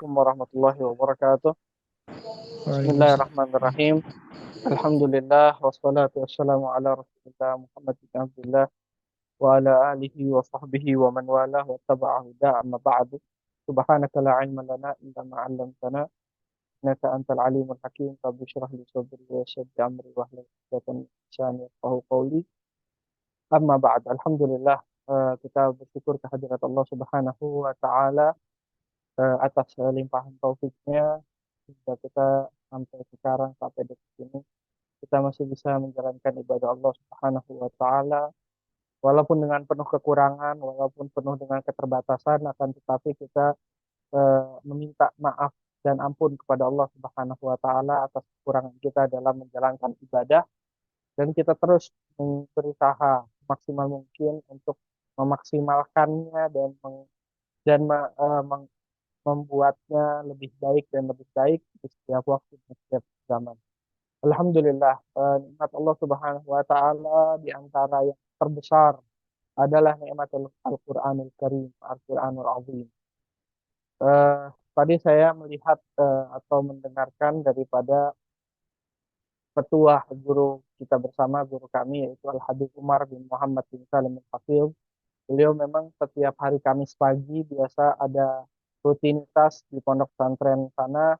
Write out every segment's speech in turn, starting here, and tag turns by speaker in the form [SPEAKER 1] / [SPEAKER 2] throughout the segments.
[SPEAKER 1] Assalamualaikum warahmatullahi wabarakatuh.
[SPEAKER 2] Waalaikumsalam.
[SPEAKER 1] Bismillahirrahmanirrahim. Alhamdulillah wassalatu wassalamu ala Rasulillah Muhammad bin Abdullah wa ala alihi wa sahbihi wa man walah wa taba'a huda amma ba'du. Subhanaka la ilma lana illa ma 'allamtana innaka antal alimul hakim. Rabbi shrah li sadri wa yassir li amri wahlul 'uqdatam min lisani yafqahu qawli. Amma ba'd. Alhamdulillah, kita bersyukur kehadirat Allah Subhanahu wa taala atas limpahan taufiknya hingga kita sampai sekarang, sampai detik ini kita masih bisa menjalankan ibadah Allah Subhanahu wa taala walaupun dengan penuh kekurangan, walaupun penuh dengan keterbatasan, akan tetapi kita meminta maaf dan ampun kepada Allah Subhanahu wa taala atas kekurangan kita dalam menjalankan ibadah, dan kita terus berusaha maksimal mungkin untuk memaksimalkannya dan membuatnya lebih baik dan lebih baik di setiap waktu dan setiap zaman. Alhamdulillah, nikmat Allah Subhanahu wa taala di antara yang terbesar adalah nikmat Al-Qur'anul Karim, Al-Qur'anul Azim. Eh, Tadi saya melihat atau mendengarkan daripada petuah guru kita bersama, guru kami yaitu Al-Habib Umar bin Muhammad bin Salim Al-Hafidh. Beliau memang setiap hari Kamis pagi biasa ada rutinitas di pondok pesantren sana,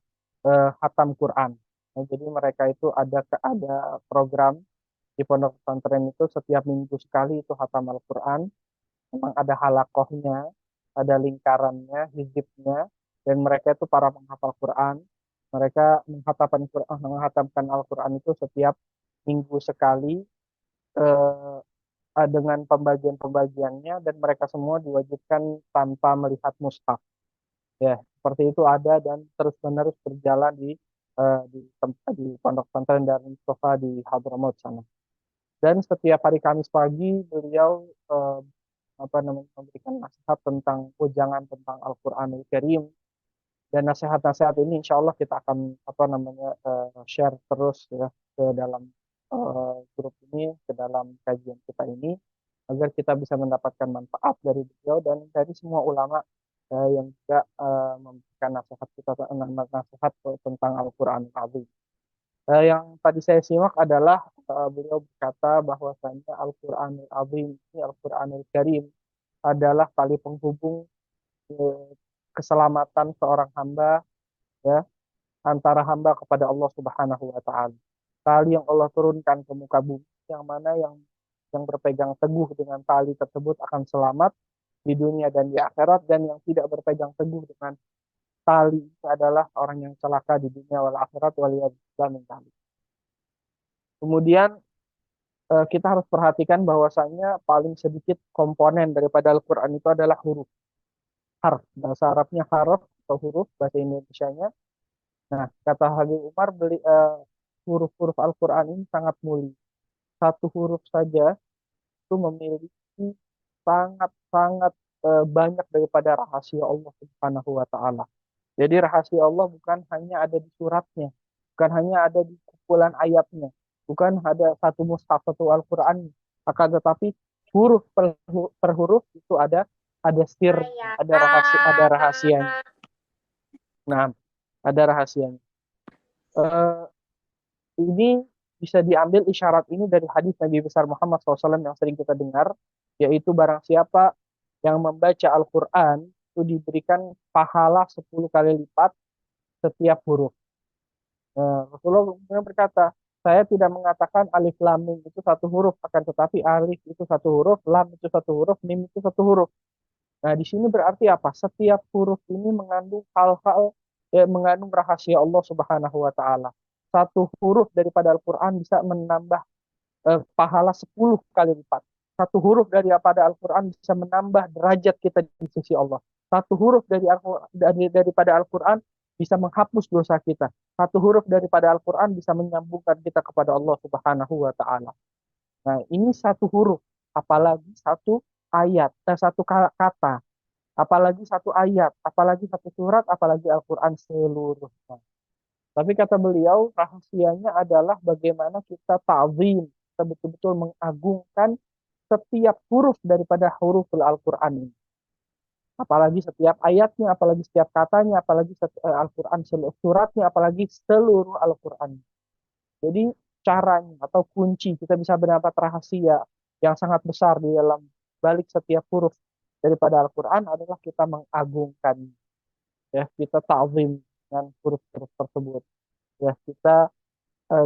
[SPEAKER 1] khatam Quran. Nah, jadi mereka itu ada program di pondok pesantren itu setiap minggu sekali itu khatam Al-Quran. Memang ada halakohnya, ada lingkarannya, hizibnya, dan mereka itu para penghafal Quran. Mereka menghatamkan Al-Quran itu setiap minggu sekali, eh, dengan pembagian-pembagiannya, dan mereka semua diwajibkan tanpa melihat mushaf. Ya, seperti itu ada dan terus-menerus berjalan di tempat di pondok pesantren Darul Mustafa di Hadramaut sana. Dan setiap hari Kamis pagi beliau memberikan nasihat tentang ujangan tentang Al-Qur'anul Karim, dan nasihat-nasihat ini insya Allah kita akan share terus ya ke dalam grup ini, ke dalam kajian kita ini, agar kita bisa mendapatkan manfaat dari beliau dan dari semua ulama yang juga memberikan nasihat tentang Al-Quran Al-Azim. Yang tadi saya simak adalah beliau berkata bahwasanya Al-Quran Al-Azim ini, Al-Quran Al-Karim adalah tali penghubung eh, keselamatan seorang hamba, ya, antara hamba kepada Allah Subhanahu wa taala. Tali yang Allah turunkan ke muka bumi, yang mana yang berpegang teguh dengan tali tersebut akan selamat di dunia dan di akhirat, dan yang tidak berpegang teguh dengan tali itu adalah orang yang celaka di dunia wal akhirat, waliyadzubillah min dzalik. Kemudian kita harus perhatikan bahwasanya paling sedikit komponen daripada Al-Qur'an itu adalah huruf, harf. Bahasa Arabnya harf atau huruf, bahasa Indonesianya. Nah, kata Habib Umar, huruf-huruf Al-Qur'an ini sangat mulia. Satu huruf saja itu memiliki sangat-sangat banyak daripada rahasia Allah Subhanahu wa taala. Jadi rahasia Allah bukan hanya ada di suratnya, bukan hanya ada di kumpulan ayatnya, bukan ada satu mushaf, satu Al-Qur'an, akan tetapi huruf per huruf itu ada sirnya, ada rahasianya. Nah, ada rahasianya. Eh, ini bisa diambil isyarat ini dari hadis Nabi besar Muhammad SAW yang sering kita dengar, yaitu barang siapa yang membaca Al-Quran itu diberikan pahala 10 kali lipat setiap huruf. Rasulullah kemudian berkata, saya tidak mengatakan alif lam mim itu satu huruf, akan tetapi alif itu satu huruf, lam itu satu huruf, mim itu satu huruf. Nah, di sini berarti apa? Setiap huruf ini mengandung hal-hal, mengandung rahasia Allah Subhanahu wa taala. Satu huruf daripada Al-Qur'an bisa menambah pahala 10 kali lipat. Satu huruf daripada Al-Qur'an bisa menambah derajat kita di sisi Allah. Satu huruf daripada Al-Qur'an bisa menghapus dosa kita. Satu huruf daripada Al-Qur'an bisa menyambungkan kita kepada Allah Subhanahu wa taala. Nah, ini satu huruf, apalagi satu ayat, satu kata, apalagi satu ayat, apalagi satu surat, apalagi Al-Quran seluruhnya. Tapi kata beliau, rahasianya adalah bagaimana kita ta'zim, kita betul-betul mengagungkan setiap huruf daripada huruf Al-Quran ini. apalagi setiap ayatnya, apalagi setiap katanya, apalagi Al-Quran seluruh suratnya, apalagi seluruh Al-Quran. Jadi caranya atau kunci kita bisa mendapat rahasia yang sangat besar di dalam balik setiap huruf daripada Al-Quran adalah kita mengagungkan, ya, kita ta'zim dengan huruf-huruf tersebut, ya, kita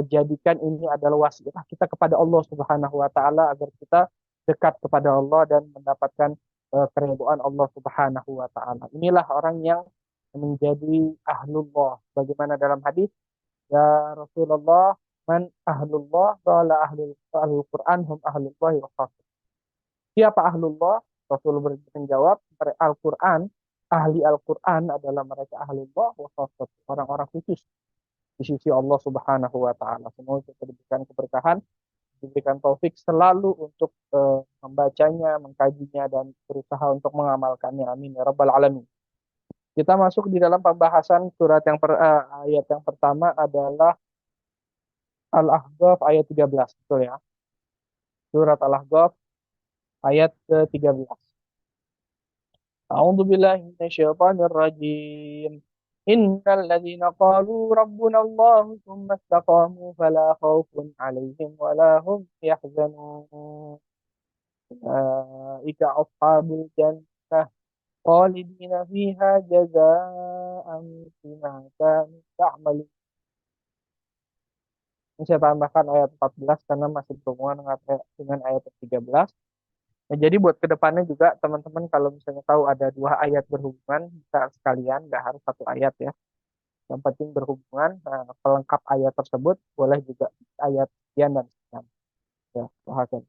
[SPEAKER 1] jadikan ini adalah wasilah kita kepada Allah Subhanahu wa taala agar kita dekat kepada Allah dan mendapatkan keridhaan Allah Subhanahu wa taala. Inilah orang yang menjadi ahlullah. Bagaimana dalam hadis, ya Rasulullah, man ahlullah qala ahlul Quran hum ahlullah wa khassah. Siapa ahlullah? Rasul menjawab, Al-Quran, ahli Al-Quran adalah mereka ahlullah wa khassah, orang-orang khusus di sisi Allah Subhanahu wa taala. Semoga kita diberikan keberkahan, diberikan taufik selalu untuk membacanya, mengkajinya dan berusaha untuk mengamalkannya. Amin ya rabbal alamin. Kita masuk di dalam pembahasan surat ayat yang pertama adalah Al-Ahqaf ayat 13, betul ya. Surat Al-Ahqaf ayat ke-13. A'udzu billahi minasyaitonir rajim. Innal ladzina qalu rabbuna Allah tsumma istaqamu fala khaufun 'alaihim wala hum yahzanun. Ulaika ashabul jannah khalidina fiha jazaa'an bima kanu ya'malun. Ini saya tambahkan ayat 14 karena masih berhubungan dengan ayat 13. Nah, jadi buat kedepannya juga teman-teman kalau misalnya tahu ada dua ayat berhubungan, bisa sekalian, nggak harus satu ayat ya. Yang penting berhubungan, pelengkap ayat tersebut boleh juga ayat sekian dan sekian. Ya, bahasan.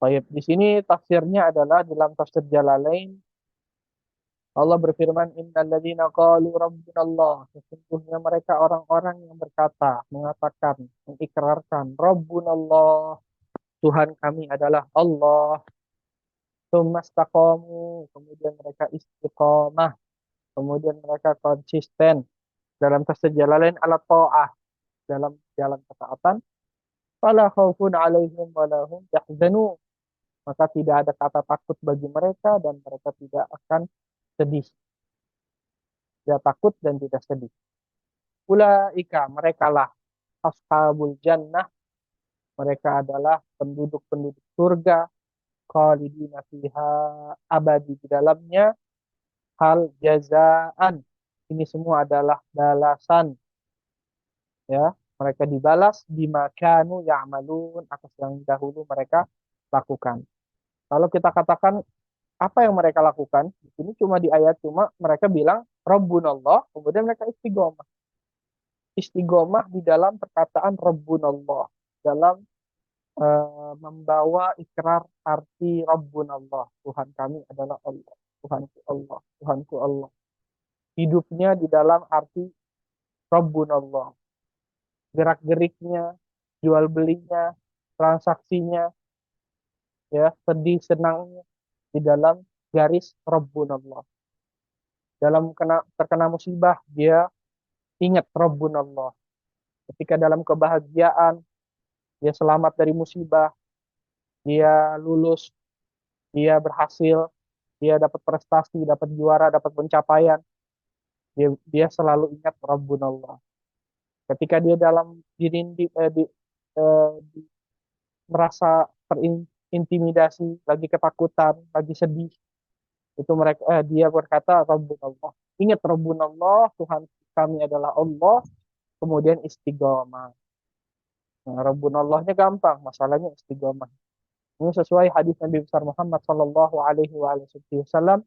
[SPEAKER 1] Baik, di sini tafsirnya adalah dalam tafsir Jalalain, Allah berfirman, Innalladzina qalu rabbunallah. Sesungguhnya mereka orang-orang yang berkata, mengatakan, mengikrarkan, Rabbunallah, Tuhan kami adalah Allah. Tsumastaqamu, kemudian mereka istiqomah, kemudian mereka konsisten dalam tafsir Jalalain ala ta'ah, dalam jalan ketaatan. Fala khaufun 'alaihim wala hum yahzanun. Maka tidak ada kata takut bagi mereka dan mereka tidak akan sedih. Tidak takut dan tidak sedih. Ulaika, merekalah ashabul jannah, mereka adalah penduduk-penduduk surga, khalidina fiha, abadi di dalamnya, hal jazaan. Ini semua adalah balasan, ya. Mereka dibalas bima kanu ya'malun, atas yang dahulu mereka lakukan. Kalau kita katakan apa yang mereka lakukan, ini cuma di ayat cuma mereka bilang Rabbunallah, kemudian mereka istiqomah. Istiqomah di dalam perkataan Rabbunallah, dalam membawa ikrar arti Rabbunallah, Tuhan kami adalah Allah, Tuhanku Allah, Tuhanku Allah. Hidupnya di dalam arti Rabbunallah. Gerak-geriknya, jual belinya, transaksinya, ya, sedih senangnya di dalam garis Rabbunallah. Dalam terkena musibah, dia ingat Rabbunallah. Ketika dalam kebahagiaan, dia selamat dari musibah, dia lulus, dia berhasil, dia dapat prestasi, dapat juara, dapat pencapaian, dia selalu ingat Rabbunallah. Ketika dia dalam merasa terintimidasi, lagi ketakutan, lagi sedih, itu dia berkata Rabbunallah. Ingat Rabbunallah, Tuhan kami adalah Allah, kemudian istiqomah. Nah, Rabbunallahnya gampang, masalahnya istiqomah. Ini sesuai hadis Nabi besar Muhammad sallallahu alaihi wasallam,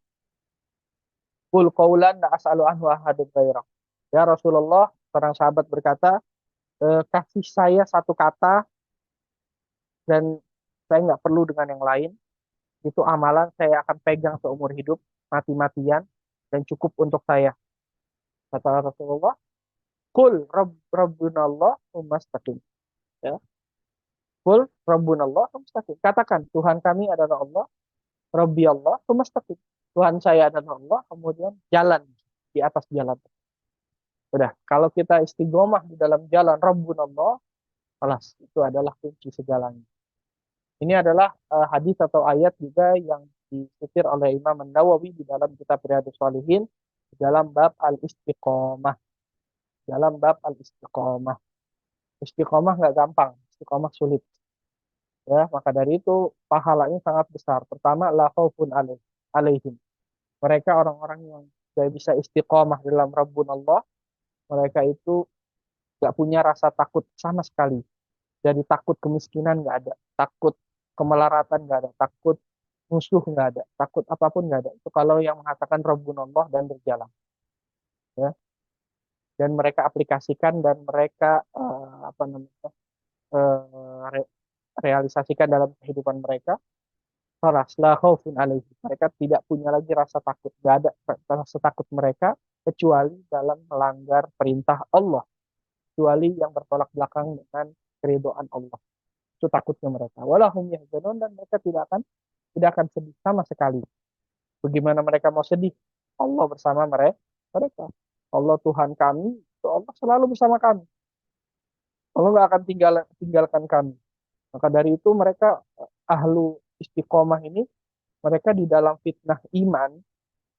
[SPEAKER 1] "Qul qaulan la as'alu anhu ahadan ghairak." Ya Rasulullah, seorang sahabat berkata, kasih saya satu kata dan saya nggak perlu dengan yang lain. Itu amalan saya akan pegang seumur hidup, mati-matian, dan cukup untuk saya. Kata Rasulullah, "Qul rabbunallah tsumastaqim." Ya. Qul rabbunallah tsumastaqim. Katakan, Tuhan kami adalah Allah, Rabbi Allah, tsumastaqim. Tuhan saya adalah Allah, kemudian jalan di atas jalan. Udah, kalau kita istiqomah di dalam jalan Rabbunallah, itu adalah kunci segalanya. Ini adalah hadis atau ayat juga yang disitir oleh Imam Nawawi di dalam kitab Riyadhus Shalihin dalam bab al-istiqomah. Dalam bab al-istiqomah. Istiqomah nggak gampang, istiqomah sulit. Ya, maka dari itu pahalanya sangat besar. Pertama, la khaufun alaihim. Mereka orang-orang yang tidak bisa istiqomah dalam Rabbun Allah, mereka itu nggak punya rasa takut sama sekali. Jadi takut kemiskinan nggak ada, takut kemelaratan nggak ada, takut musuh nggak ada, takut apapun nggak ada. Itu kalau yang mengatakan Rabbun Allah dan berjalan. Ya. Dan mereka aplikasikan dan mereka apa namanya realisasikan dalam kehidupan mereka. Khalas, la khaufun alaihim. Mereka tidak punya lagi rasa takut. Tidak ada rasa takut mereka kecuali dalam melanggar perintah Allah. Kecuali yang bertolak belakang dengan keridhaan Allah. Itu takutnya mereka. Walahum yahzanun, dan mereka tidak akan sedih sama sekali. Bagaimana mereka mau sedih? Allah bersama mereka. Allah Tuhan kami, itu Allah selalu bersama kami. Allah nggak akan tinggalkan kami. Maka dari itu mereka ahlu istiqomah ini, mereka di dalam fitnah iman,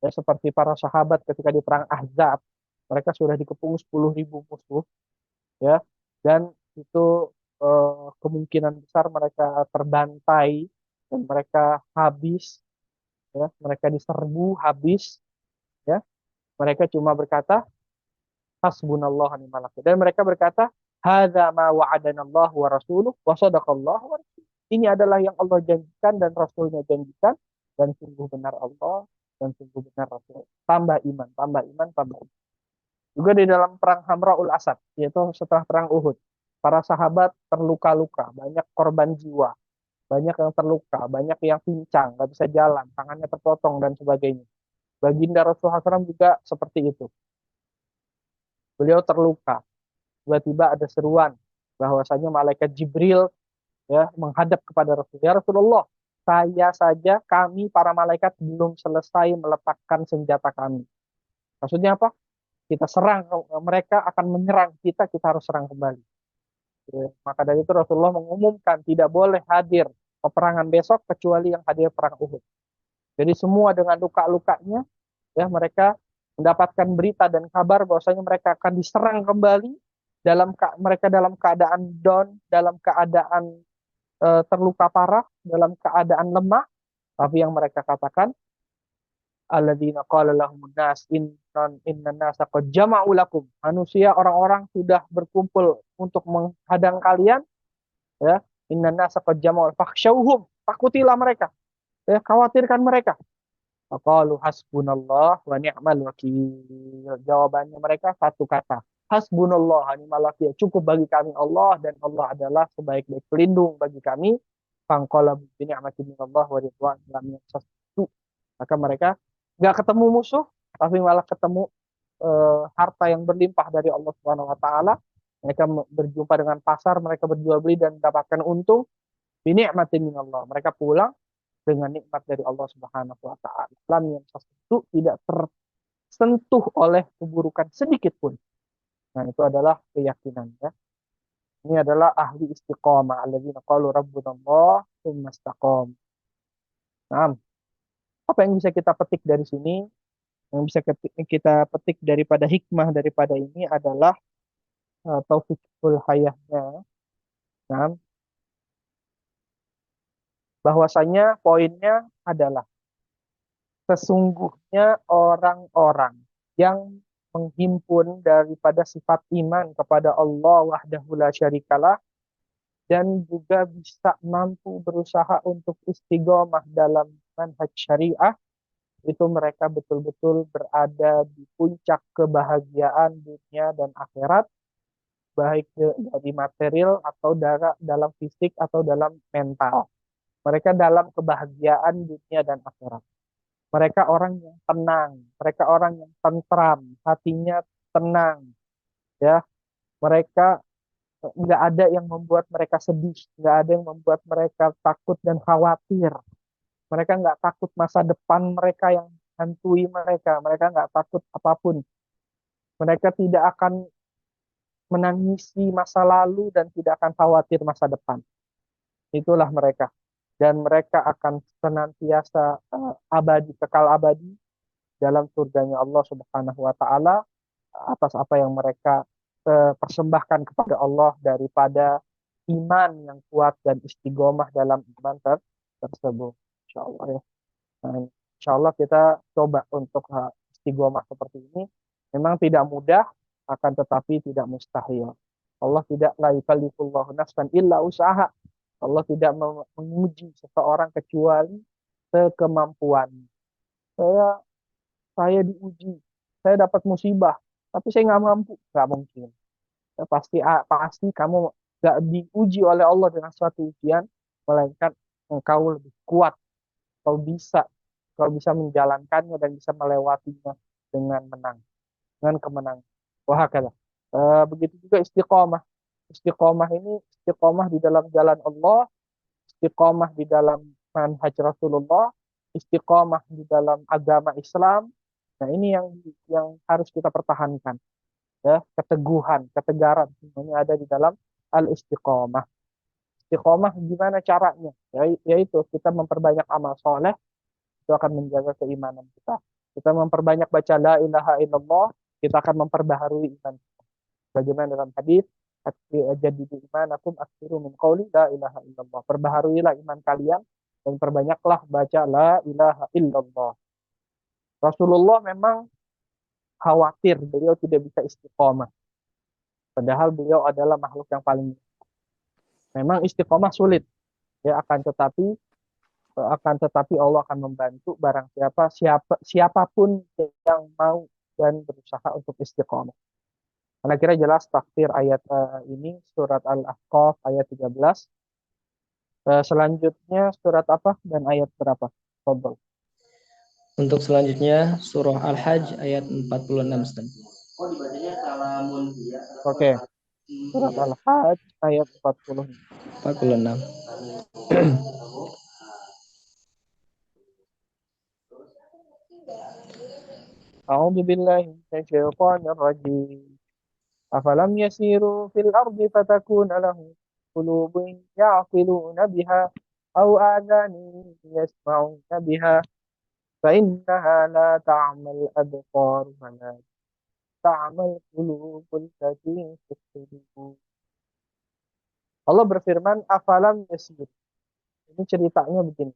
[SPEAKER 1] ya seperti para sahabat ketika di perang Ahzab, mereka sudah dikepung 10.000 musuh, ya, dan itu kemungkinan besar mereka terbantai dan mereka habis, ya, mereka diserbu habis, ya, mereka cuma berkata hasbunallah wa ni'mal wakil. Dan mereka berkata, hadza ma wa'adanallahu wa rasuluh wa sadaqallahu wa rasuluh. Ini adalah yang Allah janjikan dan Rasulnya janjikan, dan sungguh benar Allah dan sungguh benar Rasul. Tambah iman, tambah iman, tambah iman. Juga di dalam perang Hamraul Asad, yaitu setelah perang Uhud, para sahabat terluka-luka, banyak korban jiwa, banyak yang terluka, banyak yang pincang, nggak bisa jalan, tangannya terpotong dan sebagainya. Baginda Rasulullah SAW juga seperti itu. Beliau terluka. Tiba-tiba ada seruan bahwasanya malaikat Jibril, ya, menghadap kepada Rasul. Ya Rasulullah, saya saja, kami para malaikat belum selesai meletakkan senjata kami. Maksudnya apa? Kita serang, mereka akan menyerang kita, kita harus serang kembali. Ya, maka dari itu Rasulullah mengumumkan tidak boleh hadir peperangan besok kecuali yang hadir perang Uhud. Jadi semua dengan luka-lukanya, ya, mereka mendapatkan berita dan kabar bahwasanya mereka akan diserang kembali, mereka dalam keadaan down, dalam keadaan terluka parah, dalam keadaan lemah, tapi yang mereka katakan, alladzina qala lahumun nas inna nasa qad jama'u lakum. Manusia, orang-orang sudah berkumpul untuk menghadang kalian, ya. Inna nasa qad jama'u fakhshawhum. Takutilah mereka. Ya, khawatirkan mereka. Faqalu hasbunallah wa ni'mal wakil. Jawabannya mereka satu kata. Hasbunallah wa ni'mal wakil. Cukup bagi kami Allah, dan Allah adalah sebaik-baik pelindung bagi kami. Fangqalabu bi ni'matin minallah wa ridwan lam yamsassu. Maka mereka nggak ketemu musuh, tapi malah ketemu harta yang berlimpah dari Allah Subhanahu wa taala. Mereka berjumpa dengan pasar, mereka berjual beli dan mendapatkan untung. Bi ni'matin minallah. Mereka pulang dengan nikmat dari Allah Subhanahu wa taala. Lam yamsassu, tidak tersentuh oleh keburukan sedikit pun. Nah, itu adalah keyakinan, ya. Ini adalah ahli istiqomah, alladzina qalu rabbunallah tsumma istaqam. Nah, apa yang bisa kita petik dari sini? Yang bisa kita petik daripada hikmah daripada ini adalah taufikul hayahnya. Nah, bahwasanya poinnya adalah sesungguhnya orang-orang yang menghimpun daripada sifat iman kepada Allah wahdahu la syarikalah, dan juga bisa mampu berusaha untuk istiqomah dalam manhaj syariah, itu mereka betul-betul berada di puncak kebahagiaan dunia dan akhirat, baik dari material atau dalam fisik atau dalam mental. Mereka dalam kebahagiaan dunia dan akhirat. Mereka orang yang tenang, mereka orang yang tentram, hatinya tenang, ya. Mereka nggak ada yang membuat mereka sedih, nggak ada yang membuat mereka takut dan khawatir. Mereka nggak takut masa depan mereka yang hantui mereka. Mereka nggak takut apapun. Mereka tidak akan menangisi masa lalu dan tidak akan khawatir masa depan. Itulah mereka. dan mereka akan senantiasa abadi, kekal abadi dalam surganya Allah Subhanahu wa taala atas apa yang mereka persembahkan kepada Allah daripada iman yang kuat dan istiqomah dalam iman tersebut. Insya Allah ya. Nah, insya Allah kita coba untuk istiqomah seperti ini. Memang tidak mudah, akan tetapi tidak mustahil. Allah tidak la yukallifullahu nafsan illa usaha. Allah tidak menguji seseorang kecuali sekemampuan. Saya saya diuji, saya dapat musibah, tapi saya nggak mampu, nggak mungkin. Ya, pasti kamu nggak diuji oleh Allah dengan suatu ujian, melainkan engkau lebih kuat, kau bisa menjalankannya dan bisa melewatinya dengan menang, dengan kemenangan. Wah, kata. Begitu juga istiqomah. Istiqomah ini istiqomah di dalam jalan Allah, istiqomah di dalam manhaj Rasulullah, istiqomah di dalam agama Islam. Nah, ini yang harus kita pertahankan, ya, keteguhan, ketegaran semuanya ada di dalam al-istiqomah. Istiqomah gimana caranya? Yaitu kita memperbanyak amal soleh, itu akan menjaga keimanan kita. Kita memperbanyak baca la ilaha illallah, kita akan memperbaharui iman kita. Bagaimana dalam hadis, jadidu imanakum aksiru min qawli la ilaha illallah. Perbaharuilah iman kalian dan perbanyaklah baca la ilaha illallah. Rasulullah memang khawatir beliau tidak bisa istiqomah. Padahal beliau adalah makhluk yang paling memang istiqomah sulit. Ya akan tetapi Allah akan membantu barang siapapun yang mau dan berusaha untuk istiqomah. Karena kira jelas tafsir ayat ini surat Al-Ahqaf ayat 13. Selanjutnya surat apa dan ayat berapa? Fadhol.
[SPEAKER 2] Untuk selanjutnya surah Al-Hajj ayat 46.
[SPEAKER 1] Oke. Surat Al-Hajj ayat 46.
[SPEAKER 2] 46.
[SPEAKER 1] A'udzu billahi minasyaitonir rajim. Afalam yasiru fil ardi fatakuna lahum qulubun ya'qiluna biha aw adhanun yasma'una biha fa innaha la ta'mal absar wa la ta'mal qulubul lati fi sudur. Allah berfirman, afalam yasiru. Ini ceritanya begini.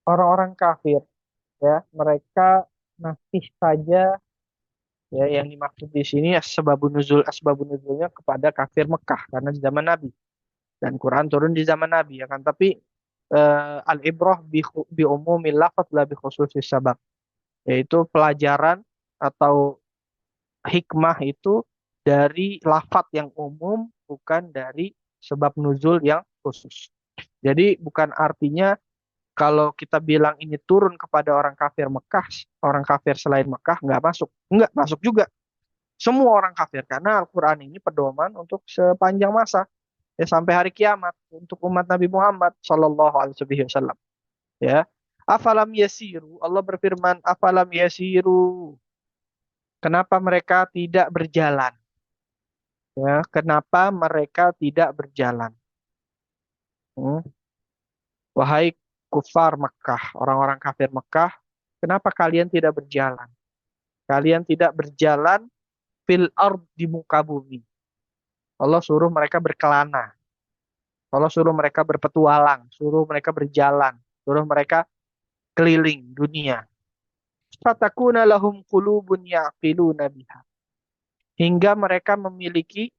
[SPEAKER 1] Orang-orang kafir, ya, mereka masih saja, ya, yang dimaksud di sini asbabun nuzulnya kepada kafir Mekah karena di zaman Nabi dan Quran turun di zaman Nabi, ya kan, tapi al-ibrah bi umumil lafaz la bi khususis sabab, yaitu pelajaran atau hikmah itu dari lafaz yang umum, bukan dari sebab nuzul yang khusus. Jadi bukan artinya kalau kita bilang ini turun kepada orang kafir Mekah, orang kafir selain Mekah nggak masuk. Nggak masuk juga. Semua orang kafir. Karena Al-Quran ini pedoman untuk sepanjang masa. Ya, sampai hari kiamat. Untuk umat Nabi Muhammad Sallallahu Alaihi Wasallam. Ya. Afalam yasiru. Allah berfirman, afalam yasiru. Kenapa mereka tidak berjalan? Ya, kenapa mereka tidak berjalan? Hmm. Wahai kufar Mekah, orang-orang kafir Mekah, kenapa kalian tidak berjalan? Kalian tidak berjalan fil ard di muka bumi. Allah suruh mereka berkelana. Allah suruh mereka berpetualang, suruh mereka berjalan, suruh mereka keliling dunia. Fatakuna lahum qulubun ya'qiluna biha. Hingga mereka memiliki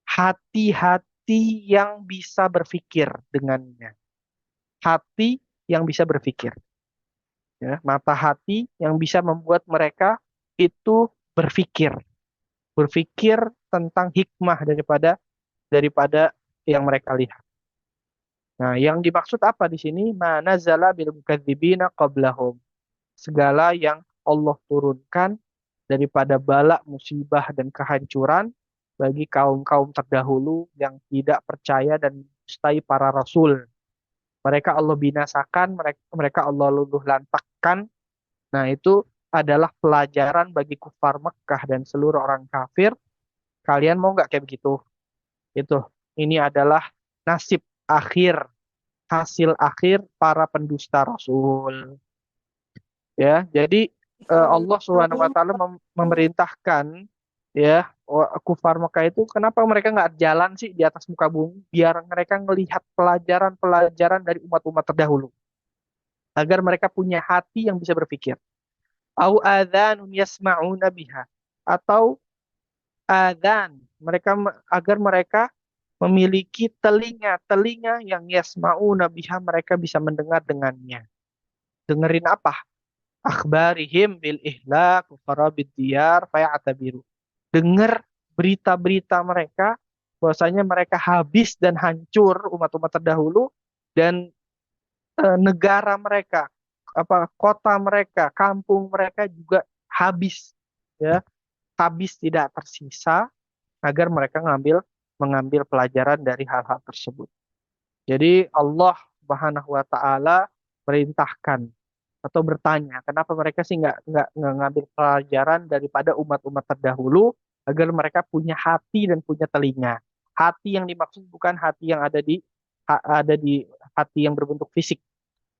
[SPEAKER 1] hati-hati yang bisa berpikir dengannya. Hati yang bisa berpikir. Ya, mata hati yang bisa membuat mereka itu berpikir. Berpikir tentang hikmah daripada yang mereka lihat. Nah, yang dimaksud apa di sini? Manazala bil mukadzibina qablahum. Segala yang Allah turunkan daripada bala, musibah, dan kehancuran bagi kaum-kaum terdahulu yang tidak percaya dan mendustai para rasul. Mereka Allah binasakan, mereka Allah luluh lantakkan. Nah, itu adalah pelajaran bagi kufar Mekah dan seluruh orang kafir. Kalian mau nggak kayak begitu? Itu. Ini adalah nasib akhir, hasil akhir para pendusta Rasul. Ya, jadi Allah Subhanahu wa taala memerintahkan ya kufar Mekah itu kenapa mereka nggak jalan sih di atas muka bumi biar mereka melihat pelajaran-pelajaran dari umat-umat terdahulu agar mereka punya hati yang bisa berpikir. Au adzanun yasma'una biha atau adzan agar mereka memiliki telinga-telinga yang yasma'una biha mereka bisa mendengar dengannya. Dengerin apa? Akhbarihim bil ihlak wa kharabid diyar fayatabiru. Dengar berita-berita mereka bahwasanya mereka habis dan hancur umat-umat terdahulu dan negara mereka apa kota mereka, kampung mereka juga habis ya, habis tidak tersisa agar mereka mengambil pelajaran dari hal-hal tersebut. Jadi Allah Subhanahu wa taala merintahkan atau bertanya, kenapa mereka sih nggak ngambil pelajaran daripada umat-umat terdahulu agar mereka punya hati dan punya telinga. Hati yang dimaksud bukan hati yang ada di hati yang berbentuk fisik,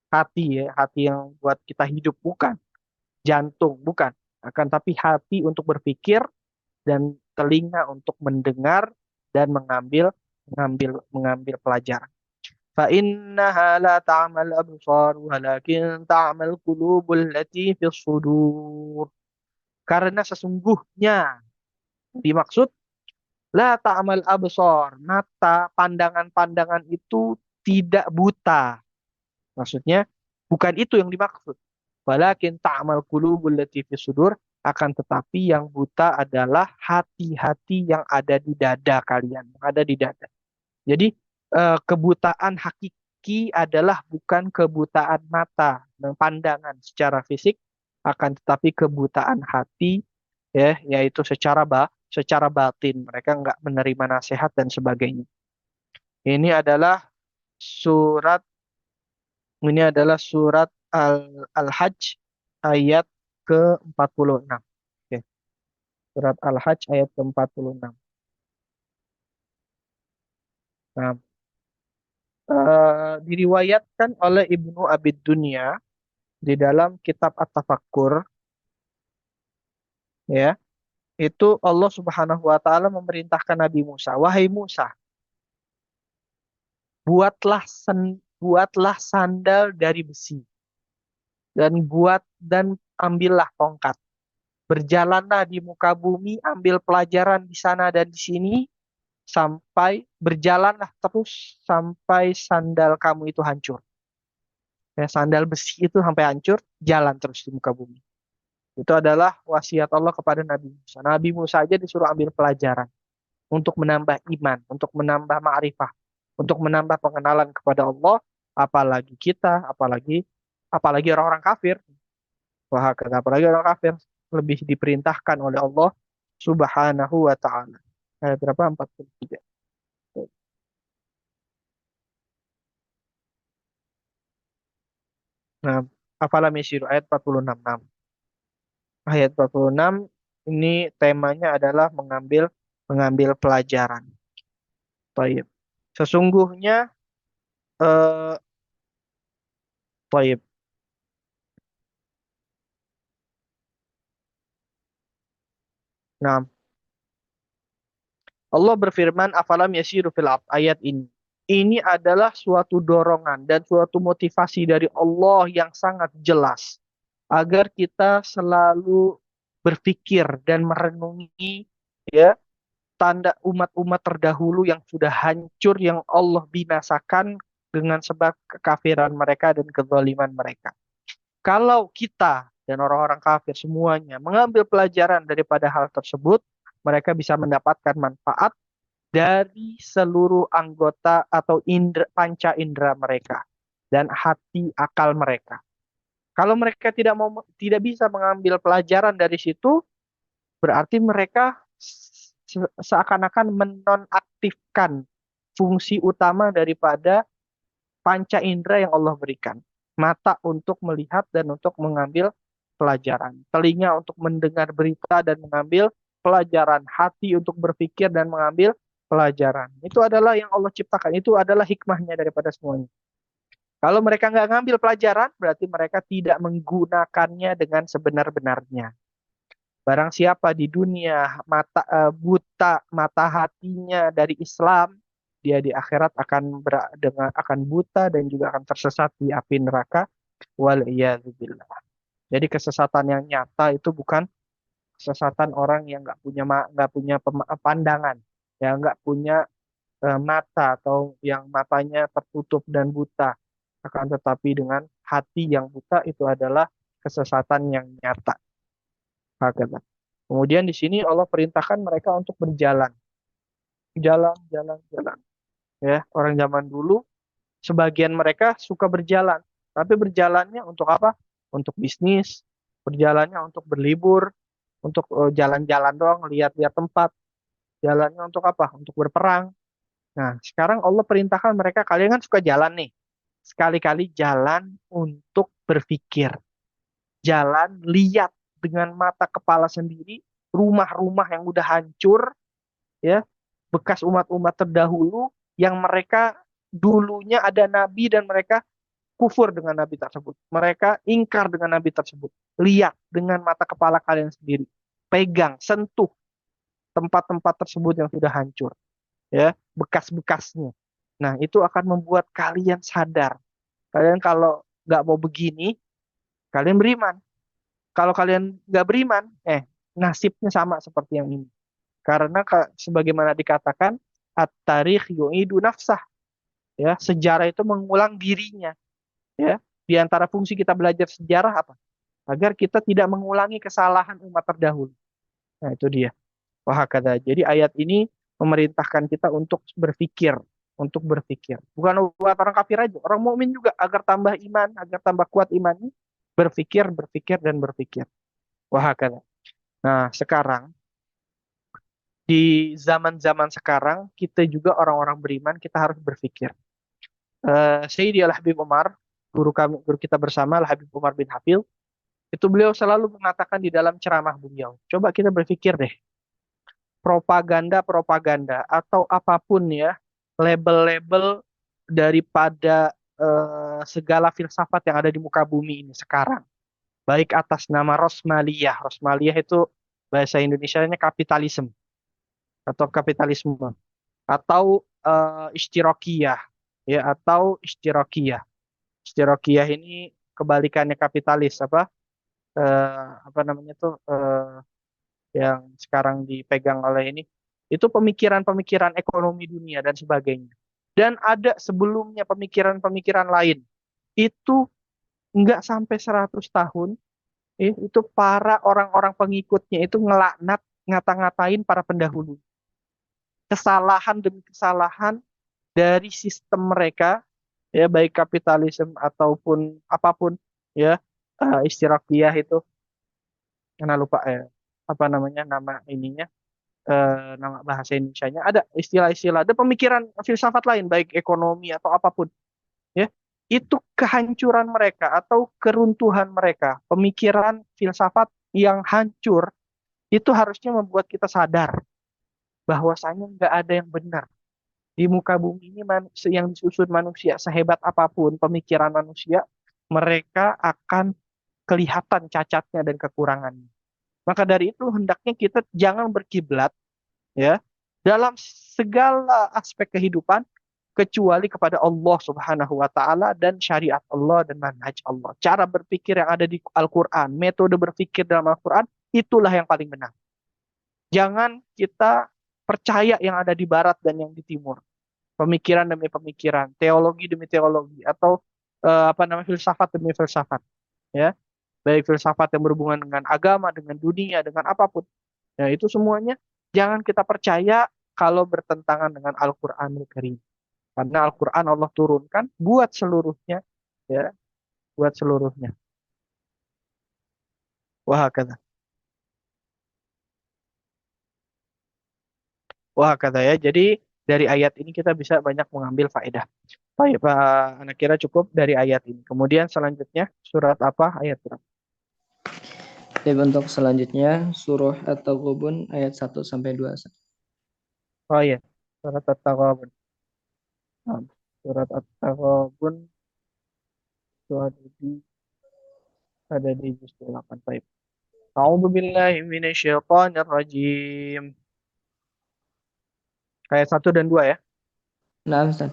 [SPEAKER 1] hati ya, hati yang buat kita hidup bukan, jantung bukan, akan tapi hati untuk berpikir dan telinga untuk mendengar dan mengambil pelajaran. فإنها لا تعمى الأبصار ولكن تعمى القلوب التي في الصدور. Karena sesungguhnya dimaksud la ta'mal absar, mata pandangan-pandangan itu tidak buta. Maksudnya bukan itu yang dimaksud. Walakin ta'mal qulubul lati fi sudur, akan tetapi yang buta adalah hati-hati yang ada di dada kalian, yang ada di dada. Jadi kebutaan hakiki adalah bukan kebutaan mata dan pandangan secara fisik, akan tetapi kebutaan hati ya, yaitu secara batin. Mereka nggak menerima nasihat dan sebagainya. Ini adalah surat ini adalah surat Al-Hajj ayat ke-46. Oke. Surat Al-Hajj ayat ke-46. Nah, diriwayatkan oleh Ibnu Abid Dunya di dalam kitab At-Tafakkur ya, itu Allah Subhanahu wa taala memerintahkan Nabi Musa, wahai Musa, buatlah sandal dari besi dan ambillah tongkat. Berjalanlah di muka bumi, ambil pelajaran di sana dan di sini berjalanlah terus sampai sandal kamu itu hancur. Ya, sandal besi itu sampai hancur, jalan terus di muka bumi. Itu adalah wasiat Allah kepada Nabi Musa. Nabi Musa aja disuruh ambil pelajaran untuk menambah iman, untuk menambah ma'rifah, untuk menambah pengenalan kepada Allah, apalagi kita, apalagi orang-orang kafir. Wah, apalagi orang kafir lebih diperintahkan oleh Allah Subhanahu wa taala. Ayat berapa? 43. Nah, afalam yasiru ayat 46. Ayat 46 ini temanya adalah mengambil mengambil pelajaran. Baik. Sesungguhnya eh baik. Nah, Allah berfirman, afalam yasiru fil ard, ayat ini. Ini adalah suatu dorongan dan suatu motivasi dari Allah yang sangat jelas agar kita selalu berpikir dan merenungi ya tanda umat-umat terdahulu yang sudah hancur yang Allah binasakan dengan sebab kekafiran mereka dan kezaliman mereka. Kalau kita dan orang-orang kafir semuanya mengambil pelajaran daripada hal tersebut, mereka bisa mendapatkan manfaat dari seluruh anggota atau panca indera mereka dan hati akal mereka. Kalau mereka tidak bisa mengambil pelajaran dari situ, berarti mereka seakan-akan menonaktifkan fungsi utama daripada panca indera yang Allah berikan. Mata untuk melihat dan untuk mengambil pelajaran. Telinga untuk mendengar berita dan mengambil pelajaran. Hati untuk berpikir dan mengambil pelajaran. Itu adalah yang Allah ciptakan. Itu adalah hikmahnya daripada semuanya. Kalau mereka nggak ngambil pelajaran, berarti mereka tidak menggunakannya dengan sebenar-benarnya. Barang siapa di dunia buta mata hatinya dari Islam, dia di akhirat akan buta dan juga akan tersesat di api neraka. Wal billah. Jadi kesesatan yang nyata itu bukan kesesatan orang yang nggak punya pandangan, ya nggak punya mata atau yang matanya tertutup dan buta. Akan tetapi dengan hati yang buta itu adalah kesesatan yang nyata. Hakata. Kemudian di sini Allah perintahkan mereka untuk berjalan. Jalan, jalan, jalan. Ya, orang zaman dulu sebagian mereka suka berjalan, tapi berjalannya untuk apa? Untuk bisnis, berjalannya untuk berlibur, untuk jalan-jalan doang, lihat-lihat tempat. Jalannya untuk apa? Untuk berperang. Nah, sekarang Allah perintahkan mereka, kalian kan suka jalan nih. Sekali-kali jalan untuk berpikir. Jalan, lihat dengan mata kepala sendiri, rumah-rumah yang udah hancur, ya, bekas umat-umat terdahulu, yang mereka dulunya ada nabi dan mereka kufur dengan nabi tersebut. Mereka ingkar dengan nabi tersebut. Lihat dengan mata kepala kalian sendiri. Pegang, sentuh tempat-tempat tersebut yang sudah hancur, ya, bekas-bekasnya. Nah, itu akan membuat kalian sadar. Kalian kalau nggak mau begini, kalian beriman. Kalau kalian nggak beriman, nasibnya sama seperti yang ini. Karena sebagaimana dikatakan, at-tarikh yu'idu nafsah. Ya, sejarah itu mengulang dirinya. Ya, di antara fungsi kita belajar sejarah apa? Agar kita tidak mengulangi kesalahan umat terdahulu. Nah, itu dia. Wahakada. Jadi ayat ini memerintahkan kita untuk berpikir, Bukan buat orang kafir aja, orang mukmin juga agar tambah iman, agar tambah kuat imannya, berpikir, berpikir dan berpikir. Wahakada. Nah, sekarang di zaman-zaman sekarang kita juga orang-orang beriman kita harus berpikir. Sayyidi Al-Habib Umar, guru kita bersama Al-Habib Umar bin Hafil, itu beliau selalu mengatakan di dalam ceramah beliau, coba kita berpikir deh, propaganda atau apapun ya, label-label daripada segala filsafat yang ada di muka bumi ini sekarang. Baik atas nama Rosmaliyah. Rosmaliyah itu bahasa Indonesianya kapitalisme atau kapitalisme. Atau istirokiyah. Ya, atau istirokiyah. Istirokiyah ini kebalikannya kapitalis. Apa namanya tuh, yang sekarang dipegang oleh ini, itu pemikiran-pemikiran ekonomi dunia dan sebagainya. Dan ada sebelumnya pemikiran-pemikiran lain. Itu nggak sampai 100 tahun, itu para orang-orang pengikutnya itu ngelaknat, ngata-ngatain para pendahulu. Kesalahan demi kesalahan dari sistem mereka, ya baik kapitalisme ataupun apapun, ya istirokiyah itu, karena lupa ya apa namanya nama ininya, nama bahasa Indonesianya, ada istilah-istilah, ada pemikiran filsafat lain baik ekonomi atau apapun, ya, itu kehancuran mereka atau keruntuhan mereka, pemikiran filsafat yang hancur, itu harusnya membuat kita sadar bahwasanya nggak ada yang benar di muka bumi ini. Yang disusun manusia sehebat apapun pemikiran manusia, mereka akan kelihatan cacatnya dan kekurangannya. Maka dari itu hendaknya kita jangan berkiblat, ya, dalam segala aspek kehidupan kecuali kepada Allah Subhanahu wa taala dan syariat Allah dan manhaj Allah. Cara berpikir yang ada di Al-Qur'an, metode berpikir dalam Al-Qur'an, itulah yang paling benar. Jangan kita percaya yang ada di barat dan yang di timur. Pemikiran demi pemikiran, teologi demi teologi, atau apa namanya, filsafat demi filsafat, ya. Baik filsafat yang berhubungan dengan agama, dengan dunia, dengan apapun. Ya, itu semuanya jangan kita percaya kalau bertentangan dengan Al-Qur'anul Karim. Karena Al-Qur'an Allah turunkan buat seluruhnya, ya, buat seluruhnya. Wah, kata. Wah, kata ya. Jadi dari ayat ini kita bisa banyak mengambil faedah. Baik, Pak, anak kira cukup dari ayat ini. Kemudian selanjutnya surat apa? Ayat berapa?
[SPEAKER 2] Dan untuk selanjutnya surah At-Taghabun ayat 1 sampai 2.
[SPEAKER 1] Oh iya. Surat At-Taghabun. Nah, surat At-Taghabun itu ada di juz 8. Baik. A'udzu billahi minasyaitonir rajim. Ayat 1 dan 2 ya.
[SPEAKER 2] Nah, Ustaz.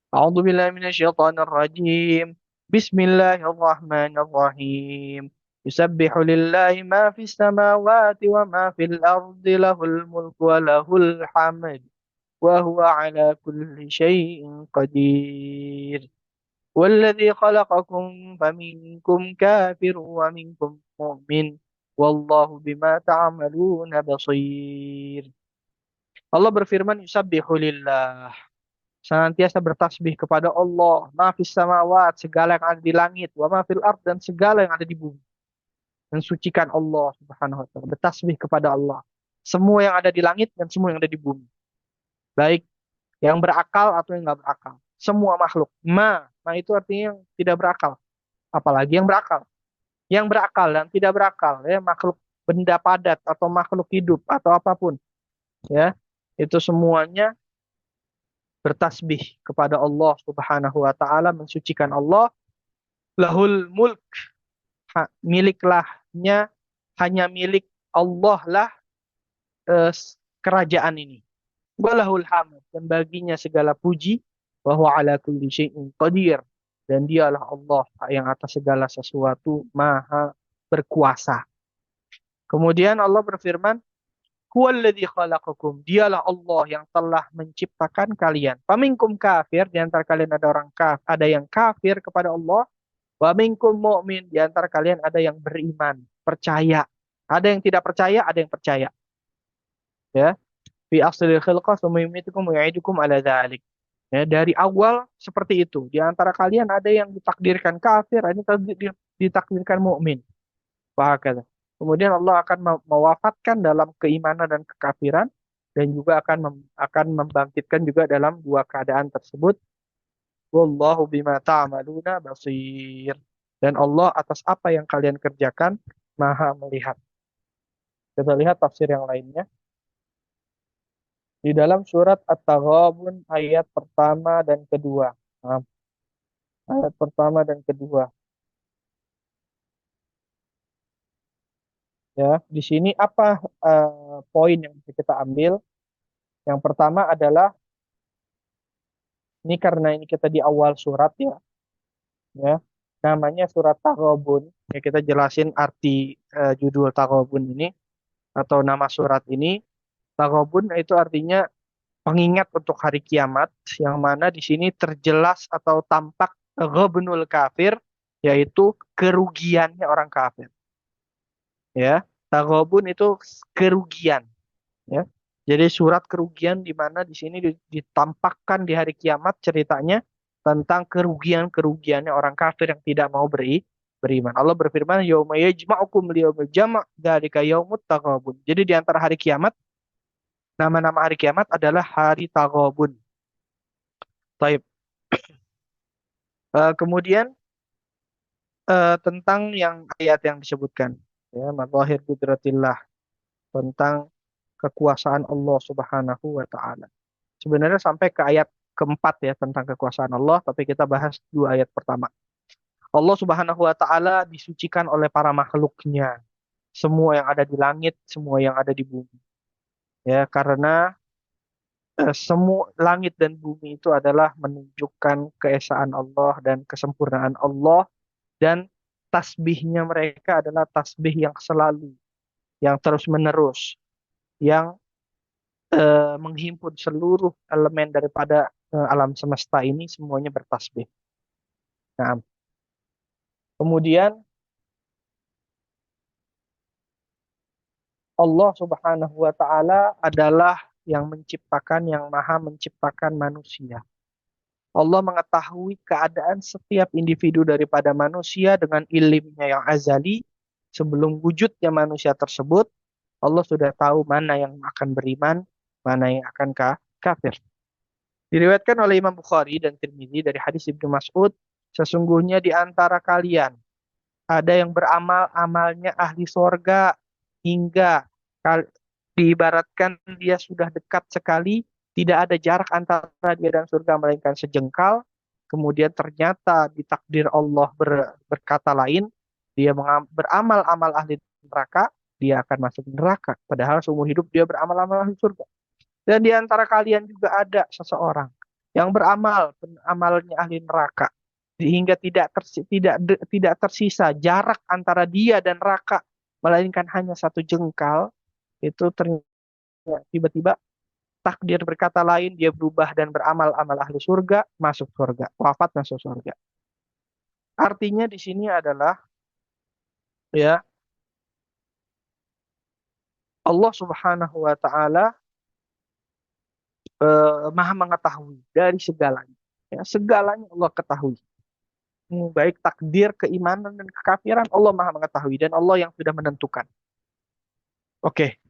[SPEAKER 1] A'udzu billahi minasyaitonir rajim. Bismillahirrahmanirrahim. Yusabbihu lillahi ma fis samawati wa ma fil ardi lahul mulku wa lahul hamd wa huwa ala kulli syai'in qadir. والذي خلقكم فمنكم كافر ومنكم مؤمن والله بما تعملون بصير. Allah berfirman, yusabbihu lillah, senantiasa bertasbih kepada Allah, ma fis samawat, segala yang ada di langit, wa ma fil ard, dan segala yang ada di bumi. Mensucikan Allah Subhanahu wa taala, bertasbih kepada Allah. Semua yang ada di langit dan semua yang ada di bumi. Baik yang berakal atau yang nggak berakal. Semua makhluk. Ma itu artinya yang tidak berakal. Apalagi yang berakal. Yang berakal dan tidak berakal, ya, makhluk benda padat atau makhluk hidup atau apapun, ya, itu semuanya bertasbih kepada Allah Subhanahu wa taala, mensucikan Allah. Lahul mulk, miliklahnya, hanya milik Allah lah eh, kerajaan ini. Walahul hamd, dan baginya segala puji, wa huwa ala kulli syai'in qadir, dan dialah Allah yang atas segala sesuatu maha berkuasa. Kemudian Allah berfirman, huwallazi khalaqakum, dialah Allah yang telah menciptakan kalian. Faminkum kafir, di antara kalian ada orang kafir, ada yang kafir kepada Allah. Wa minkum mu'min, di antara kalian ada yang beriman, percaya. Ada yang tidak percaya, ada yang percaya. Ya, fi aslil khilqah tsumma yumitukum wa yu'idukum ala dzalik. Ya, dari awal seperti itu. Di antara kalian ada yang ditakdirkan kafir, ada yang ditakdirkan mukmin. Bahkan. Kemudian Allah akan mewafatkan dalam keimanan dan kekafiran, dan juga akan membangkitkan juga dalam dua keadaan tersebut. Wallahu bima ta'maluna basir. Dan Allah atas apa yang kalian kerjakan maha melihat. Kita lihat tafsir yang lainnya. Di dalam surat At-Taghabun ayat pertama dan kedua. Nah, ayat pertama dan kedua. Ya, di sini apa poin yang bisa kita ambil? Yang pertama adalah, ini karena ini kita di awal surat ya, namanya surat Taghabun. Ya, kita jelasin arti judul Taghabun ini atau nama surat ini. Taghabun itu artinya pengingat untuk hari kiamat, yang mana di sini terjelas atau tampak ghabnul kafir, yaitu kerugiannya orang kafir. Ya, Taghabun itu kerugian. Ya, jadi surat kerugian, di mana di sini ditampakkan di hari kiamat ceritanya tentang kerugian-kerugiannya orang kafir yang tidak mau beriman. Allah berfirman, yauma yajma'ukum liyaumil jama' dzalika yaumut taghabun. Jadi di antara hari kiamat, nama-nama hari kiamat adalah hari taghabun. Taib. Kemudian tentang yang ayat yang disebutkan, ya, mazahir qudratillah, tentang kekuasaan Allah Subhanahu wa taala. Sebenarnya sampai ke ayat keempat ya tentang kekuasaan Allah, tapi kita bahas dua ayat pertama. Allah Subhanahu wa taala disucikan oleh para makhluknya, semua yang ada di langit, semua yang ada di bumi. Ya, karena semua langit dan bumi itu adalah menunjukkan keesaan Allah dan kesempurnaan Allah, dan tasbihnya mereka adalah tasbih yang selalu, yang terus-menerus, yang menghimpun seluruh elemen daripada alam semesta ini, semuanya bertasbih. Nah, kemudian Allah Subhanahu wa taala adalah yang menciptakan, yang maha menciptakan manusia. Allah mengetahui keadaan setiap individu daripada manusia dengan ilmunya yang azali. Sebelum wujudnya manusia tersebut, Allah sudah tahu mana yang akan beriman, mana yang akan kafir. Diriwayatkan oleh Imam Bukhari dan Tirmidzi dari hadis Ibnu Mas'ud, sesungguhnya di antara kalian ada yang beramal amalnya ahli sorga, hingga diibaratkan dia sudah dekat sekali tidak ada jarak antara dia dan surga melainkan sejengkal, kemudian ternyata di takdir Allah berkata lain, dia beramal-amal ahli neraka, dia akan masuk neraka. Padahal seumur hidup dia beramal-amal ahli surga. Dan di antara kalian juga ada seseorang yang beramal amalnya ahli neraka sehingga tidak tersisa jarak antara dia dan neraka melainkan hanya satu jengkal. Itu ternyata tiba-tiba takdir berkata lain, dia berubah dan beramal-amal ahli surga, masuk surga, wafat masuk surga. Artinya di sini adalah ya, Allah Subhanahu wa taala Maha mengetahui dari segalanya. Ya, segalanya Allah ketahui. Baik takdir, keimanan dan kekafiran, Allah Maha mengetahui dan Allah yang sudah menentukan. Oke,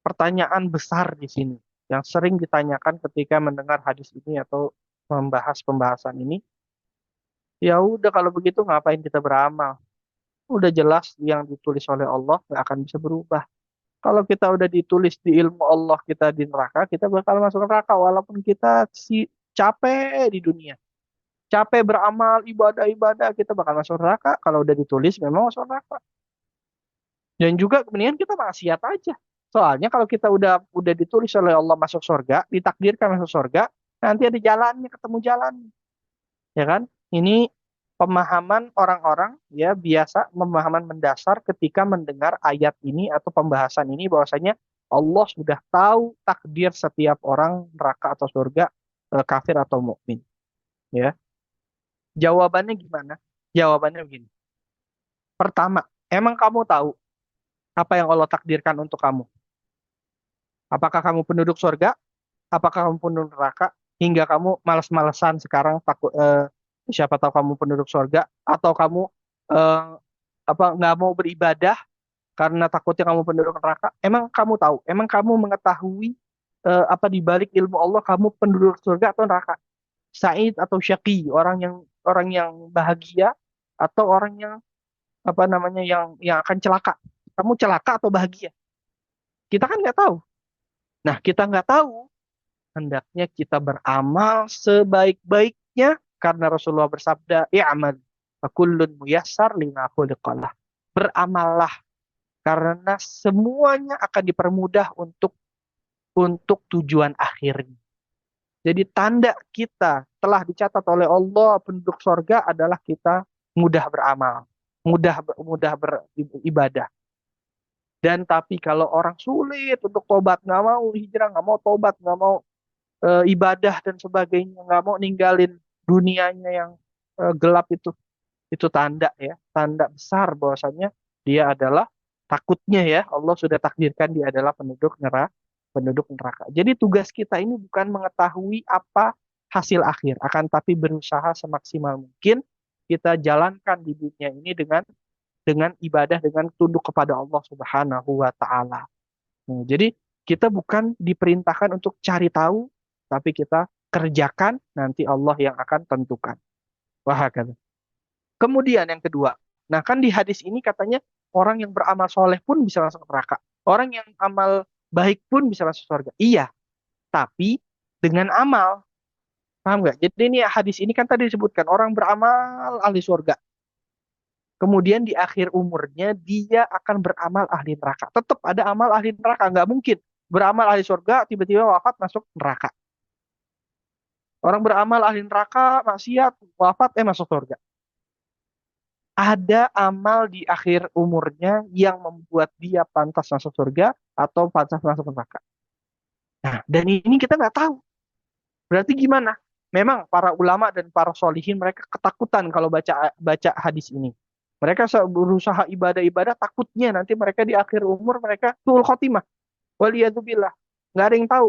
[SPEAKER 1] pertanyaan besar di sini yang sering ditanyakan ketika mendengar hadis ini atau membahas pembahasan ini, ya udah kalau begitu ngapain kita beramal? Udah jelas yang ditulis oleh Allah nggak akan bisa berubah. Kalau kita udah ditulis di ilmu Allah kita di neraka, kita bakal masuk neraka walaupun kita si capek di dunia. Capek beramal, ibadah-ibadah, kita bakal masuk neraka. Kalau udah ditulis memang masuk neraka. Dan juga kemudian kita maksiat aja. Soalnya kalau kita udah ditulis oleh Allah masuk surga, ditakdirkan masuk surga, nanti ada jalannya, ketemu jalan, ya kan? Ini pemahaman orang-orang ya biasa, pemahaman mendasar ketika mendengar ayat ini atau pembahasan ini bahwasanya Allah sudah tahu takdir setiap orang neraka atau surga, kafir atau mukmin, ya. Jawabannya gimana? Jawabannya begini. Pertama, emang kamu tahu apa yang Allah takdirkan untuk kamu? Apakah kamu penduduk surga? Apakah kamu penduduk neraka? Hingga kamu malas-malesan sekarang takut siapa tahu kamu penduduk surga atau kamu eh, apa nggak mau beribadah karena takutnya kamu penduduk neraka? Emang kamu tahu? Emang kamu mengetahui apa di balik ilmu Allah kamu penduduk surga atau neraka? Sa'id atau syaqi, orang yang bahagia atau orang yang apa namanya yang akan celaka? Kamu celaka atau bahagia? Kita kan nggak tahu. Nah, kita nggak tahu, hendaknya kita beramal sebaik-baiknya karena Rasulullah bersabda, "I'mal fakullun muyassar lima khuliqalah." Beramallah karena semuanya akan dipermudah untuk tujuan akhirnya. Jadi tanda kita telah dicatat oleh Allah penduduk sorga adalah kita mudah beramal, mudah beribadah. Dan tapi kalau orang sulit untuk tobat, nggak mau hijrah, nggak mau tobat, nggak mau ibadah dan sebagainya, nggak mau ninggalin dunianya yang gelap itu tanda ya, tanda besar bahwasanya dia adalah takutnya ya Allah sudah takdirkan dia adalah penduduk neraka. Jadi tugas kita ini bukan mengetahui apa hasil akhir, akan tapi berusaha semaksimal mungkin kita jalankan di dunia ini dengan ibadah, dengan tunduk kepada Allah Subhanahu wa taala. Nah, jadi kita bukan diperintahkan untuk cari tahu, tapi kita kerjakan, nanti Allah yang akan tentukan. Wah, kan. Kemudian yang kedua, nah kan di hadis ini katanya orang yang beramal soleh pun bisa masuk neraka. Orang yang amal baik pun bisa masuk surga. Iya, tapi dengan amal. Paham nggak? Jadi ini hadis ini kan tadi disebutkan orang beramal ahli surga. Kemudian di akhir umurnya dia akan beramal ahli neraka. Tetap ada amal ahli neraka. Nggak mungkin beramal ahli surga tiba-tiba wafat masuk neraka. Orang beramal ahli neraka, maksiat, wafat, masuk surga. Ada amal di akhir umurnya yang membuat dia pantas masuk surga atau pantas masuk neraka. Nah, dan ini kita nggak tahu. Berarti gimana? Memang para ulama dan para solihin mereka ketakutan kalau baca baca hadis ini. Mereka berusaha ibadah-ibadah takutnya nanti mereka di akhir umur mereka suul khotimah. Waliyadzubillah. Nggak ada yang tahu.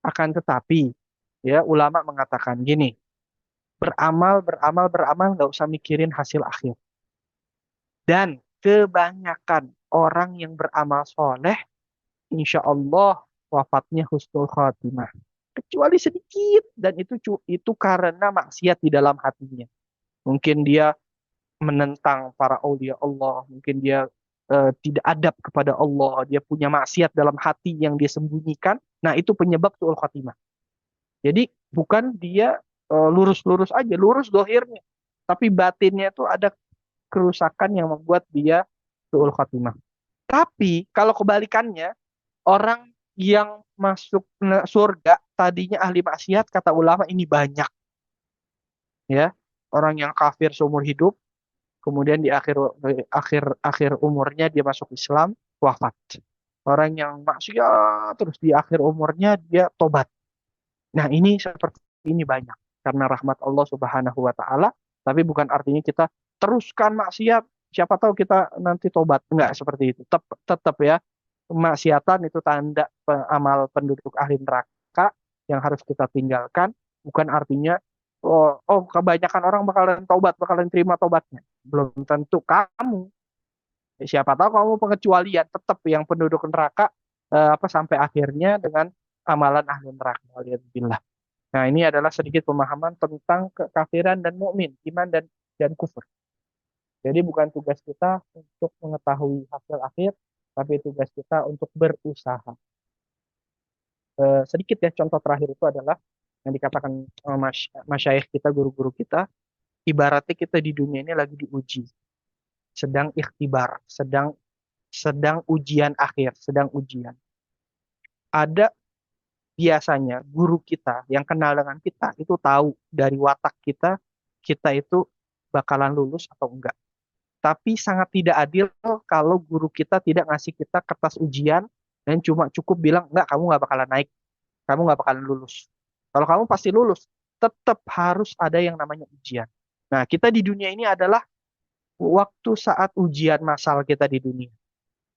[SPEAKER 1] Akan tetapi ya ulama mengatakan gini, beramal nggak usah mikirin hasil akhir. Dan kebanyakan orang yang beramal soleh, insya Allah wafatnya husnul khatimah. Kecuali sedikit, dan itu karena maksiat di dalam hatinya. Mungkin dia menentang para aulia Allah, mungkin dia tidak adab kepada Allah, dia punya maksiat dalam hati yang dia sembunyikan, nah itu penyebab su'ul khatimah. Jadi bukan dia lurus-lurus aja, lurus dohirnya, tapi batinnya itu ada kerusakan yang membuat dia su'ul khatimah. Tapi kalau kebalikannya, orang yang masuk surga tadinya ahli maksiat, kata ulama ini banyak, ya. Orang yang kafir seumur hidup, kemudian di akhir akhir akhir umurnya dia masuk Islam, wafat. Orang yang maksiat terus di akhir umurnya dia tobat. Nah, ini seperti ini banyak karena rahmat Allah Subhanahu wa taala, tapi bukan artinya kita teruskan maksiat, siapa tahu kita nanti tobat. Enggak seperti itu. Tetap tetap ya, kemaksiatan itu tanda amal penduduk ahli neraka yang harus kita tinggalkan, bukan artinya kebanyakan orang bakalan tobat, bakalan terima tobatnya. Belum tentu kamu. Siapa tahu kamu pengecualian, tetap yang penduduk neraka apa sampai akhirnya dengan amalan ahli neraka. Waliyadzubillah. Nah, ini adalah sedikit pemahaman tentang kekafiran dan mukmin, iman dan kufur. Jadi bukan tugas kita untuk mengetahui hasil akhir, tapi tugas kita untuk berusaha. Sedikit ya, contoh terakhir itu adalah yang dikatakan masyayikh kita, guru-guru kita, ibaratnya kita di dunia ini lagi diuji, sedang ikhtibar, sedang ujian akhir, sedang ujian. Ada biasanya guru kita yang kenal dengan kita itu tahu dari watak kita, kita itu bakalan lulus atau enggak. Tapi sangat tidak adil kalau guru kita tidak ngasih kita kertas ujian dan cuma cukup bilang, enggak, kamu nggak bakalan naik, kamu nggak bakalan lulus. Kalau kamu pasti lulus, tetap harus ada yang namanya ujian. Nah, kita di dunia ini adalah waktu saat ujian masal kita di dunia.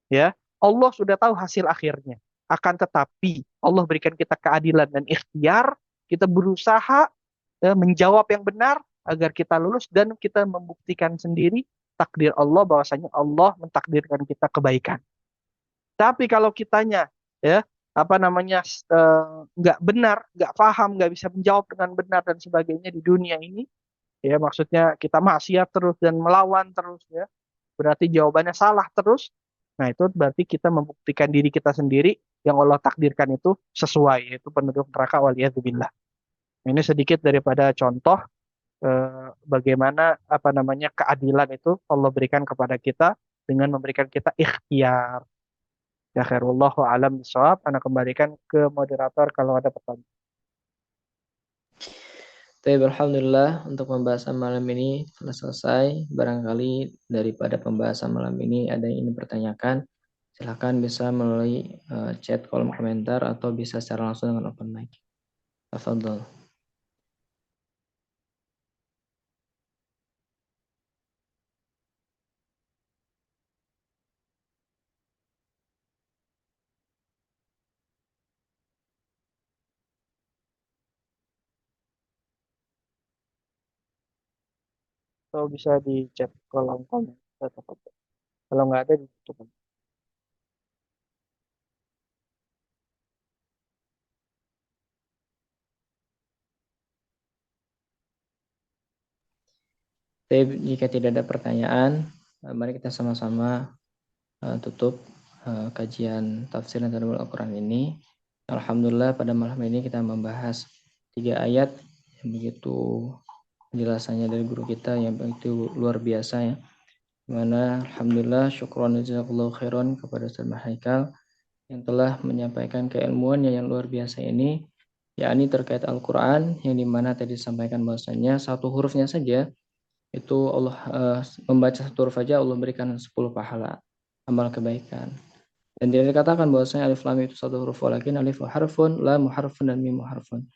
[SPEAKER 1] Ya, Allah sudah tahu hasil akhirnya. Akan tetapi Allah berikan kita keadilan dan ikhtiar, kita berusaha menjawab yang benar agar kita lulus dan kita membuktikan sendiri takdir Allah bahwasanya Allah mentakdirkan kita kebaikan. Tapi kalau kitanya ya apa namanya nggak benar, nggak paham, nggak bisa menjawab dengan benar dan sebagainya di dunia ini, ya maksudnya kita maksiat terus dan melawan terus ya, berarti jawabannya salah terus. Nah, itu berarti kita membuktikan diri kita sendiri yang Allah takdirkan itu sesuai, yaitu penduduk neraka waliyadzubillah. Ini sedikit daripada contoh bagaimana apa namanya keadilan itu Allah berikan kepada kita dengan memberikan kita ikhtiar. Ya khairullahu alam bisawab. Anak kembalikan ke moderator kalau ada pertanyaan.
[SPEAKER 2] Tapi alhamdulillah untuk pembahasan malam ini telah selesai. Barangkali daripada pembahasan malam ini ada yang ingin bertanyakan, silakan bisa melalui chat kolom komentar atau bisa secara langsung dengan open mic. Tafadhol.
[SPEAKER 1] Atau bisa di chat kolom komentar. Kalau nggak ada ditutup.
[SPEAKER 2] Tapi jika tidak ada pertanyaan, mari kita sama-sama tutup kajian tafsir dan tadabbur Al-Quran ini. Alhamdulillah pada malam ini kita membahas 3 ayat yang begitu penjelasannya dari guru kita yang begitu luar biasa ya. Dimana alhamdulillah syukron jazakallahu khairan kepada Ustaz Haikal yang telah menyampaikan keilmuannya yang luar biasa ini, yakni terkait Al-Quran yang dimana tadi disampaikan bahwasanya satu hurufnya saja itu Allah membaca satu huruf saja Allah berikan 10 pahala amal kebaikan. Dan tidak dikatakan bahwasanya alif lam itu satu huruf, walakin alif harfun, lam harfun, dan mim harfun.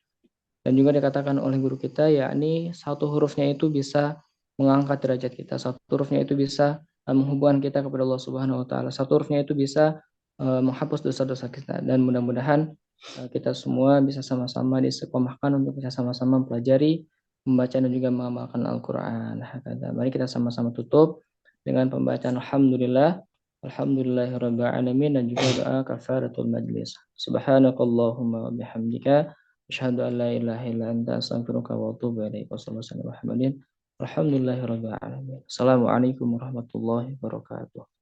[SPEAKER 2] Dan juga dikatakan oleh guru kita yakni satu hurufnya itu bisa mengangkat derajat kita, satu hurufnya itu bisa menghubungkan kita kepada Allah Subhanahu wa taala. Satu hurufnya itu bisa menghapus dosa-dosa kita, dan mudah-mudahan kita semua bisa sama-sama disekomahkan untuk bisa sama-sama mempelajari, membaca dan juga mengamalkan Al-Qur'an. Mari kita sama-sama tutup dengan pembacaan alhamdulillah, alhamdulillahirabbil alamin, dan juga doa kafaratul majlis. Subhanakallahumma wa bihamdika asyhadu an la ilaha illa anta astaghfiruka wa atubu ilaik. Wassalamualaikum warahmatullahi wabarakatuh. Assalamualaikum warahmatullahi wabarakatuh.